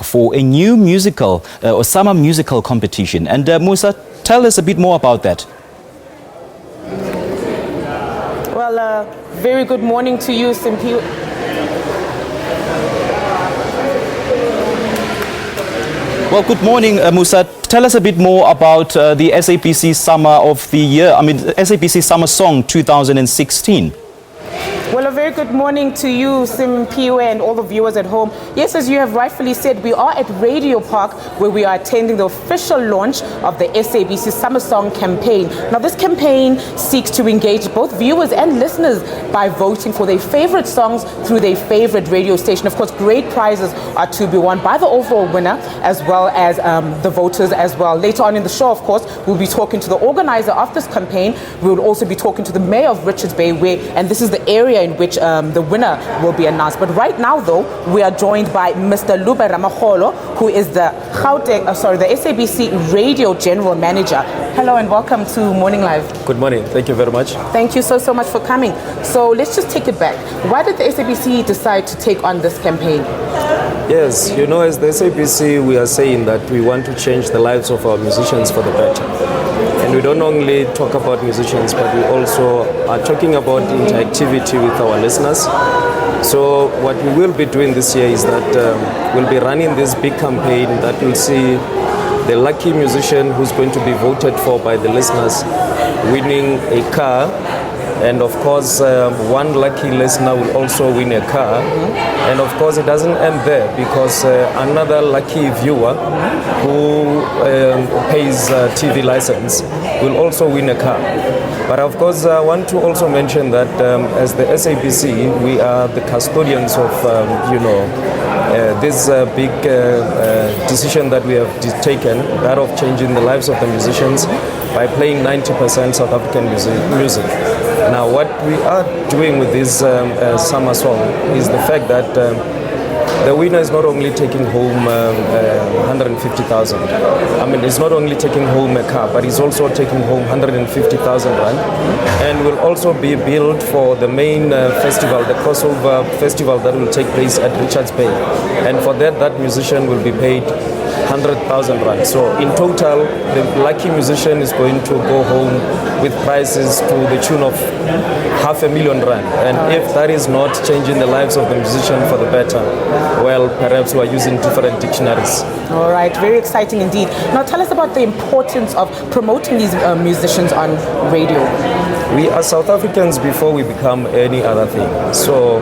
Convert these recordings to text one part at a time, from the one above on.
for a new musical or summer musical competition. And Musa, tell us a bit more about that. Well, very good morning to you, Simpi. Well, good morning, Musa. Tell us a bit more about the SABC Summer of the Year, SABC Summer Song 2016. Well, a very good morning to you, Simpiwe, and all the viewers at home. Yes, as you have rightfully said, we are at Radio Park, where we are attending the official launch of the SABC Summer Song campaign. Now, this campaign seeks to engage both viewers and listeners by voting for their favorite songs through their favorite radio station. Of course, great prizes are to be won by the overall winner, as well as the voters as well. Later on in the show, of course, we'll be talking to the organizer of this campaign. We'll also be talking to the mayor of Richards Bay, and this is the area in which the winner will be announced. But right now, though, we are joined by Mr. Lube Ramaholo, who is the SABC Radio General Manager. Hello and welcome to Morning Live. Good morning. Thank you very much. Thank you so much for coming. So let's just take it back. Why did the SABC decide to take on this campaign? Yes, as the SABC, we are saying that we want to change the lives of our musicians for the better. And we don't only talk about musicians, but we also are talking about interactivity with our listeners. So what we will be doing this year is that we'll be running this big campaign that will see the lucky musician who's going to be voted for by the listeners winning a car. And of course, one lucky listener will also win a car. And of course, it doesn't end there, because another lucky viewer who pays TV license will also win a car. But of course, I want to also mention that as the SABC, we are the custodians of, this big decision that we have taken, that of changing the lives of the musicians by playing 90% South African music. Now, what we are doing with this summer song is the fact that the winner is not only taking home 150,000. It's not only taking home a car, but he's also taking home 150,000 rand, and will also be billed for the main festival, the crossover festival that will take place at Richards Bay. And for that musician will be paid 100,000 rand. So in total, the lucky musician is going to go home with prizes to the tune of 500,000 rand. And if that is not changing the lives of the musician for the better, well, perhaps we are using different dictionaries. All right, very exciting indeed. Now tell us about the importance of promoting these musicians on radio. We are South Africans before we become any other thing. So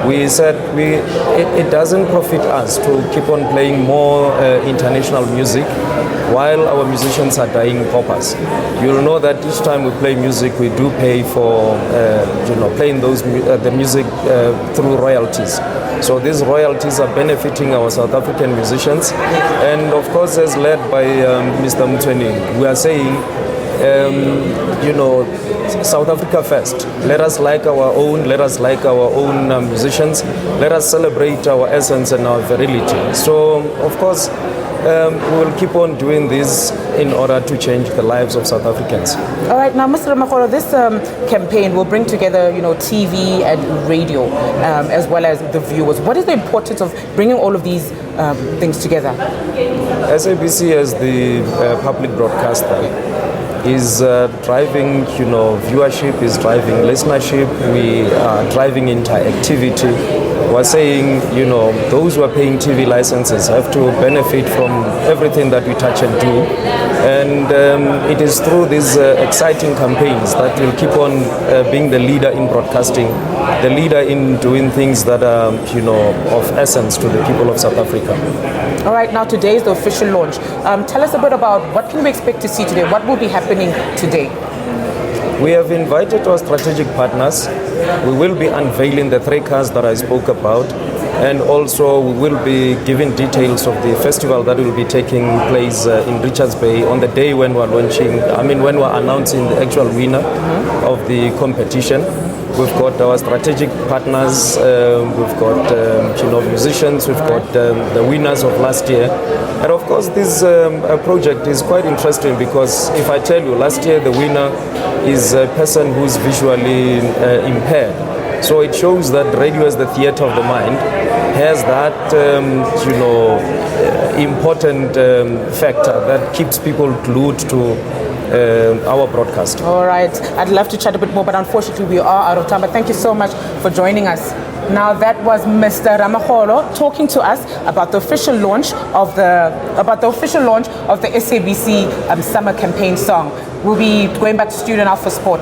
we said it doesn't profit us to keep on playing more international music while our musicians are dying paupers. You'll know that each time we play music, we do pay for playing the music through royalties. So these royalties are benefiting our South African musicians, and of course, as led by Mr. Mutweni, we are saying, South Africa first. Let us like our own musicians. Let us celebrate our essence and our virility. So, of course, we will keep on doing this in order to change the lives of South Africans. All right, now, Mr. Ramaholo, this campaign will bring together, TV and radio, as well as the viewers. What is the importance of bringing all of these things together? SABC, as the public broadcaster, is driving, viewership, is driving listenership. We are driving interactivity. We're saying, those who are paying TV licenses have to benefit from everything that we touch and do. And it is through these exciting campaigns that we'll keep on being the leader in broadcasting, the leader in doing things that are, of essence to the people of South Africa. All right, now today is the official launch. Tell us a bit about what can we expect to see today? What will be happening today? We have invited our strategic partners. We will be unveiling the 3 cars that I spoke about, and also we will be giving details of the festival that will be taking place in Richards Bay on the day when we're when we're announcing the actual winner of the competition. We've got our strategic partners, we've got musicians, we've got the winners of last year. And of course this project is quite interesting, because if I tell you, last year the winner is a person who's visually impaired. So it shows that radio is the theater of the mind, has that, important factor that keeps people glued to our broadcast. All right. I'd love to chat a bit more, but unfortunately we are out of time. But thank you so much for joining us. Now that was Mr. Ramaholo talking to us about the official launch of the SABC summer campaign song. We'll be going back to studio now for sport.